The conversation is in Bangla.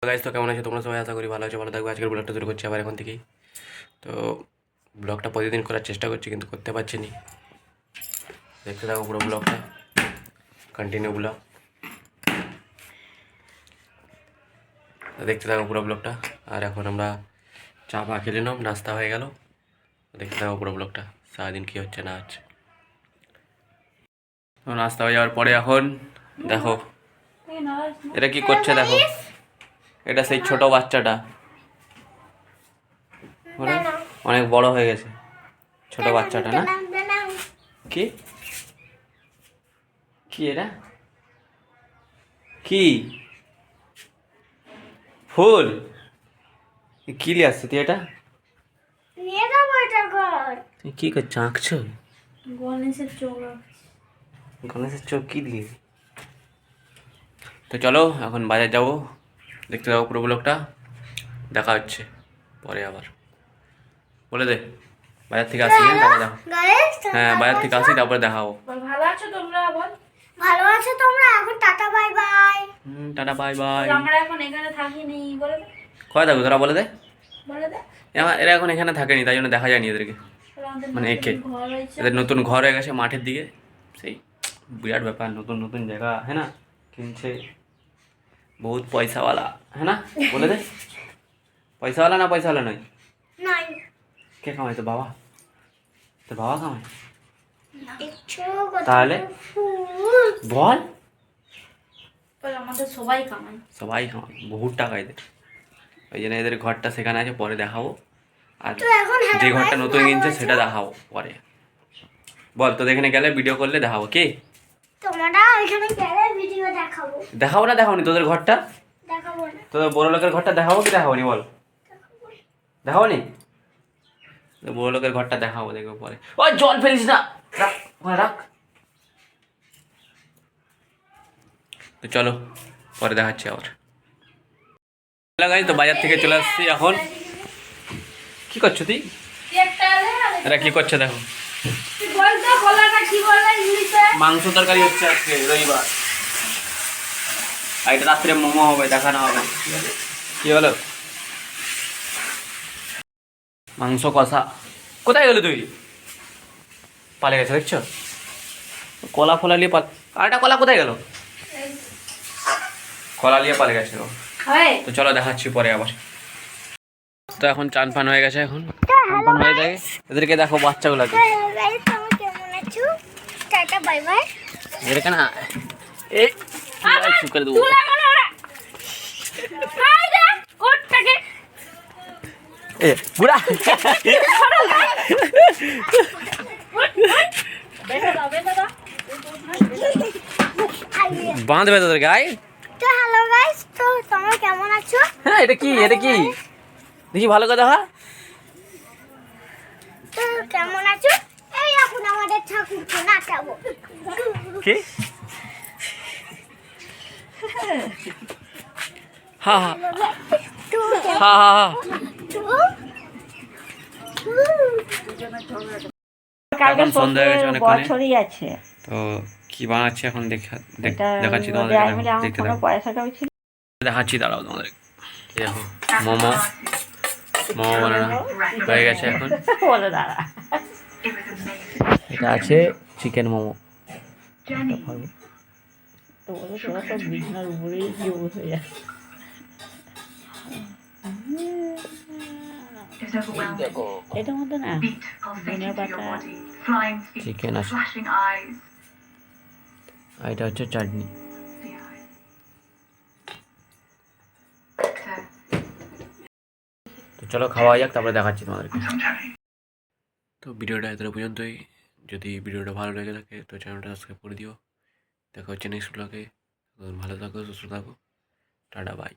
গাইস, তো কেমন আছো তোমরা সবাই? আশা করি ভালো আছো, ভালো থাকবে। আজকের ব্লগটা শুরু করছি আবার এখন থেকেই। তো ব্লগটা প্রতিদিন করার চেষ্টা করছি, কিন্তু করতে পারছি না। দেখতে থাকো পুরো ব্লগটা, কন্টিনিউ ব্লগ দেখতে থাকো পুরো ব্লগটা। আর এখন আমরা চা পা খেলে নিলাম, নাস্তা হয়ে গেল। দেখতে থাকো পুরো ব্লগটা, সারাদিন কী হচ্ছে না হচ্ছে। তো নাস্তা হয়ে যাওয়ার পরে এখন দেখো এটা কি করছে, দেখো এটা সেই ছোট বাচ্চাটা, অনেক বড় হয়ে গেছে ছোট বাচ্চাটা না? কি কি এটা কি ফুল? কি নিয়ে আসছে তুই? এটা তুই কি করছো? আঁকছো? গণেশের চোখ কি দিয়ে? তো চলো এখন বাজার যাবো, দেখতে যাবো পুরো ব্লগটা। দেখা হচ্ছে পরে আবার। বলে দে বাজার থেকে আসি। হ্যাঁ তারপরে দেখো। হ্যাঁ বাজার থেকে আসি তারপরে দেখাবো। ভালো আছো তোমরা? বল ভালো আছো তোমরা? এখন tata bye bye. Tata bye bye. আমরা এখন এখানে থাকিনি, বলে দে। কয় থাকো তোরা? বলে দে। বলে দে। এরা এখন এখানে থাকেনি, তাই জন্য দেখা যায়নি এদেরকে। মানে একে এদের নতুন ঘর হয়ে গেছে মাঠের দিকে, সেই বিরাট ব্যাপার। নতুন নতুন জায়গা হ্যাঁ না কিনছে, বহুত পয়সাওয়ালা হ্যাঁ না? বলে দে পয়সাওয়ালা না পয়সাওয়ালা নয়? নাই। কে কামায়? তো বাবা, তোর বাবা কামায়? তাহলে বল। আমাদের সবাই কামায়, সবাই কামায়, বহুত টাকা এদের। ওই জন্য এদের ঘরটা সেখানে আছে, পরে দেখাবো। আর যে ঘরটা নতুন কিনছে সেটা দেখাবো পরে। বল তোদের এখানে গেলে ভিডিও করলে দেখাবো। কি তোমরা ওইখানে গেলে ভিডিও দেখাবো? দেখাবো না দেখাবো নি? তোদের ঘরটা দেখাবো না? তোদের বড় লোকের ঘরটা দেখাবো কি দেখাবো নি? বল দেখাবো নি? বড় লোকের ঘরটা দেখাবো, দেখবো পরে। ও জল ফেলিস না, রাখ ওখানে রাখ। তো চলো পরে দেখাচ্ছি আবার। তো বাজার থেকে চলে আসছি এখন। কি করছো তুই? এরা কি করছে দেখো। মাংস তরকারি হচ্ছে আজকে রবিবার, আর এটা রাত্রে মোমো হবে, দেখানো হবে। কি হলো? মাংস কষা। কোথায় গেলি তুই? পালে গেছে দেখছো, কলা ফলা নিয়ে আর একটা কলা কোথায় গেল? কলা নিয়ে পালে গেছে ও। তো চলো দেখাচ্ছি পরে আবার। তো এখন চান ফান হয়ে গেছে, এখন চান ফান হয়ে যায়। এদেরকে দেখো বাচ্চাগুলোকে, এদেরকে না করে দেবো। বুড়া বাঁধবে তোদের গায়ে। তো হ্যালো গাইস, তো তোমরা কেমন আছো? হ্যাঁ এটা কি দেখি ভালো করে দেখা। তো কেমন আছো? এই এখন আমাদের ঠাকুরকে নাচাবো। কি? হা হা হা হা। এখন সন্ধ্যা হয়ে গেছে অনেকক্ষণে। তো কি বানাচ্ছি এখন দেখাচ্ছি তোমাদের। দেখতে দাও, দেখাচ্ছি, দাঁড়াও তোমাদের। দেখো মোমো বানানো হয়ে গেছে এখন। এটা আছে চিকেন মোমো। এটার মধ্যে না ধনিয়া পাতা, চিকেন আছে, আর এটা হচ্ছে চাটনি। তো চলো খাওয়া যাক, তারপরে দেখাচ্ছি তোমাদেরকে। তো ভিডিওটা এতটা পর্যন্তই। যদি ভিডিওটা ভালো লেগে থাকে তো চ্যানেলটা সাবস্ক্রাইব করে দিও। দেখা হচ্ছে নেক্সট ব্লগে। ভালো থাকো, সুস্থ থাকো, টাটা বাই।